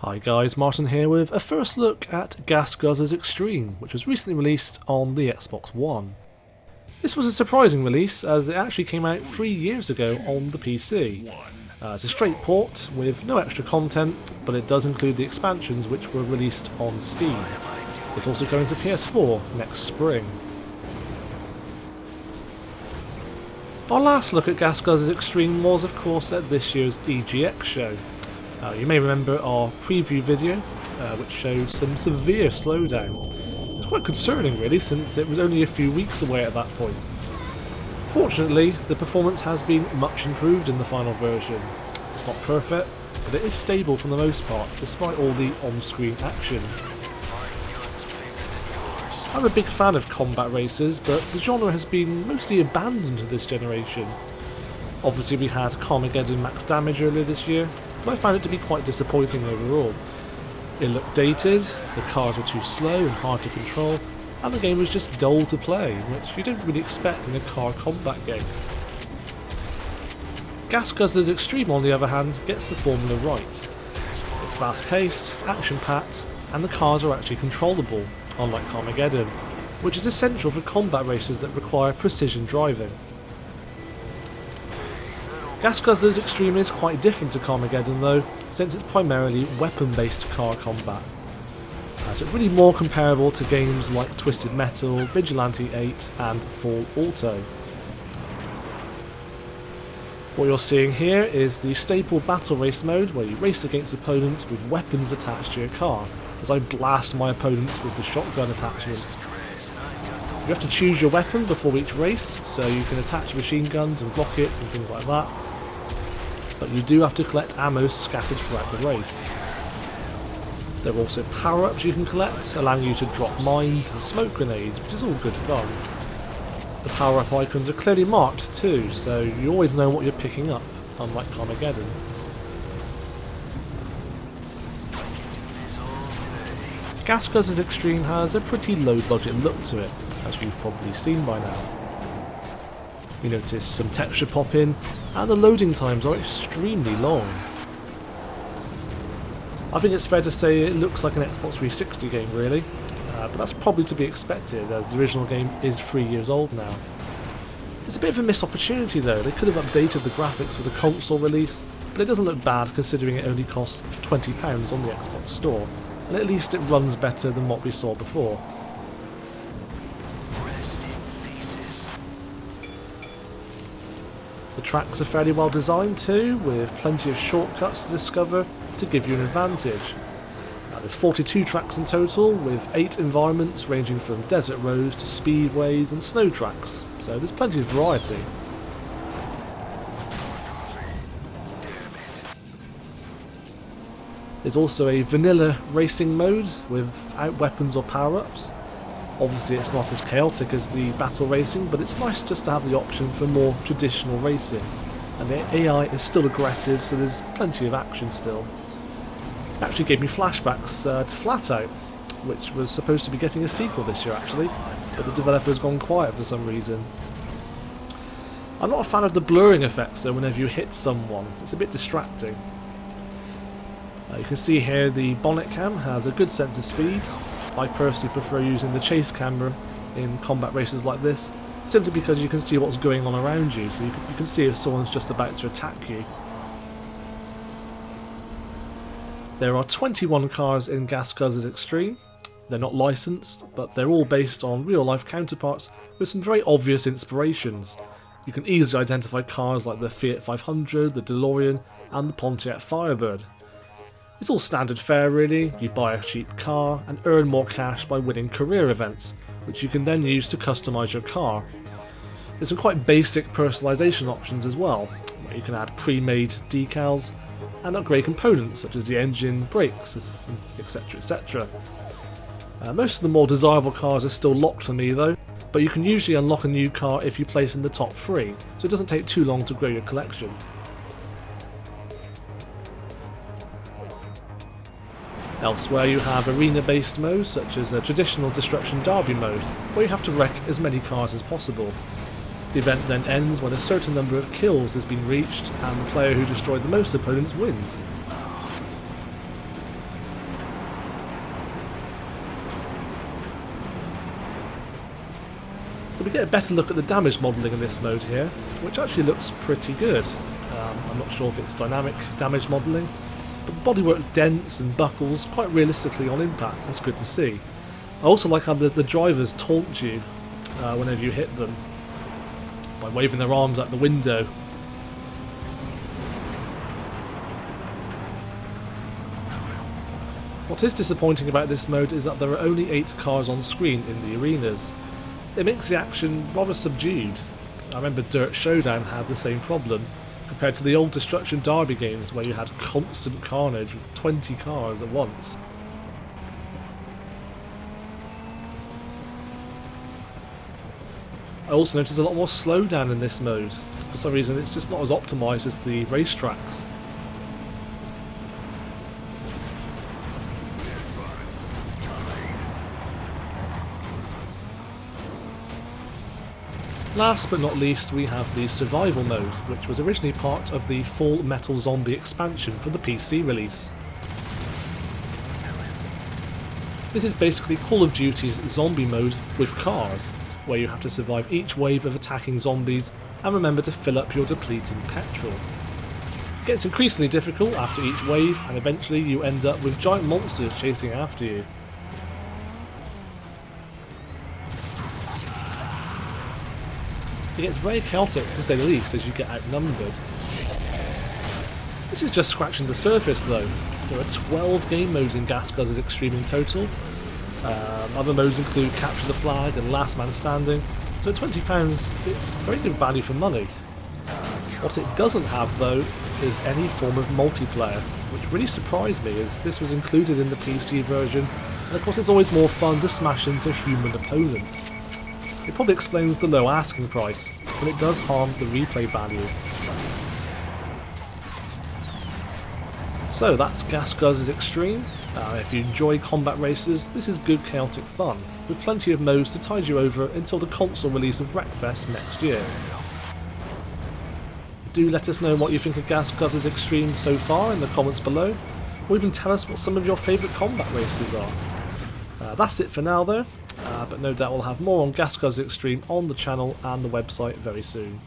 Hi guys, Martin here with a first look at Guzzlers Extreme, which was recently released on the Xbox One. This was a surprising release as it actually came out 3 years ago on the PC. It's a straight port with no extra content, but it does include the expansions which were released on Steam. It's also going to PS4 next spring. Our last look at Guzzlers Extreme was of course at this year's EGX show. You may remember our preview video, which showed some severe slowdown. It was quite concerning really, since it was only a few weeks away at that point. Fortunately, the performance has been much improved in the final version. It's not perfect, but it is stable for the most part, despite all the on-screen action. I'm a big fan of combat races, but the genre has been mostly abandoned this generation. Obviously we had Carmageddon Max Damage earlier this year, but I found it to be quite disappointing overall. It looked dated, the cars were too slow and hard to control, and the game was just dull to play, which you don't really expect in a car combat game. Guzzlers Extreme on the other hand gets the formula right. It's fast paced, action packed, and the cars are actually controllable, unlike Carmageddon, which is essential for combat races that require precision driving. Guzzlers Extreme is quite different to Carmageddon though, since it's primarily weapon-based car combat. So it's really more comparable to games like Twisted Metal, Vigilante 8 and Full Auto. What you're seeing here is the staple battle race mode where you race against opponents with weapons attached to your car, as I blast my opponents with the shotgun attachment. You have to choose your weapon before each race, so you can attach machine guns and rockets and things like that, but you do have to collect ammo scattered throughout the race. There are also power-ups you can collect, allowing you to drop mines and smoke grenades, which is all good fun. The power-up icons are clearly marked too, so you always know what you're picking up, unlike Carmageddon. Guzzlers Extreme has a pretty low-budget look to it, as you've probably seen by now. You notice some texture pop in, and the loading times are extremely long. I think it's fair to say it looks like an Xbox 360 game really, but that's probably to be expected as the original game is 3 years old now. It's a bit of a missed opportunity though. They could have updated the graphics for the console release, but it doesn't look bad considering it only costs £20 on the Xbox store, and at least it runs better than what we saw before. The tracks are fairly well designed too, with plenty of shortcuts to discover to give you an advantage. There's 42 tracks in total, with 8 environments ranging from desert roads to speedways and snow tracks, so there's plenty of variety. There's also a vanilla racing mode without weapons or power-ups. Obviously it's not as chaotic as the battle racing, but it's nice just to have the option for more traditional racing. And the AI is still aggressive, so there's plenty of action still. It actually gave me flashbacks to Flatout, which was supposed to be getting a sequel this year actually, but the developer's gone quiet for some reason. I'm not a fan of the blurring effects though whenever you hit someone, it's a bit distracting. You can see here the bonnet cam has a good sense of speed. I personally prefer using the chase camera in combat races like this, simply because you can see what's going on around you, so you can see if someone's just about to attack you. There are 21 cars in Guzzlers Extreme. They're not licensed, but they're all based on real-life counterparts with some very obvious inspirations. You can easily identify cars like the Fiat 500, the DeLorean, and the Pontiac Firebird. It's all standard fare really. You buy a cheap car and earn more cash by winning career events, which you can then use to customise your car. There's some quite basic personalisation options as well, where you can add pre-made decals and upgrade components such as the engine, brakes, etc, etc. Most of the more desirable cars are still locked for me though, but you can usually unlock a new car if you place in the top 3, so it doesn't take too long to grow your collection. Elsewhere you have arena-based modes such as a traditional Destruction Derby mode, where you have to wreck as many cars as possible. The event then ends when a certain number of kills has been reached and the player who destroyed the most opponents wins. So we get a better look at the damage modelling in this mode here, which actually looks pretty good. I'm not sure if it's dynamic damage modelling, but the bodywork dents and buckles quite realistically on impact. That's good to see. I also like how the drivers taunt you whenever you hit them by waving their arms out the window. What is disappointing about this mode is that there are only 8 cars on screen in the arenas. It makes the action rather subdued. I remember Dirt Showdown had the same problem, compared to the old Destruction Derby games where you had constant carnage with 20 cars at once. I also noticed a lot more slowdown in this mode. For some reason it's just not as optimised as the racetracks. Last but not least, we have the survival mode, which was originally part of the Full Metal Zombie expansion for the PC release. This is basically Call of Duty's zombie mode with cars, where you have to survive each wave of attacking zombies and remember to fill up your depleting petrol. It gets increasingly difficult after each wave, and eventually you end up with giant monsters chasing after you. It gets very chaotic, to say the least, as you get outnumbered. This is just scratching the surface though. There are 12 game modes in Guzzlers Extreme in total. Other modes include Capture the Flag and Last Man Standing, so at £20 it's very good value for money. What it doesn't have though is any form of multiplayer, which really surprised me as this was included in the PC version, and of course it's always more fun to smash into human opponents. It probably explains the low asking price, but it does harm the replay value. So that's Guzzlers Extreme. If you enjoy combat races, this is good chaotic fun, with plenty of modes to tide you over until the console release of Wreckfest next year. Do let us know what you think of Guzzlers Extreme so far in the comments below, or even tell us what some of your favourite combat races are. That's it for now though. But no doubt we'll have more on Guzzlers Extreme on the channel and the website very soon.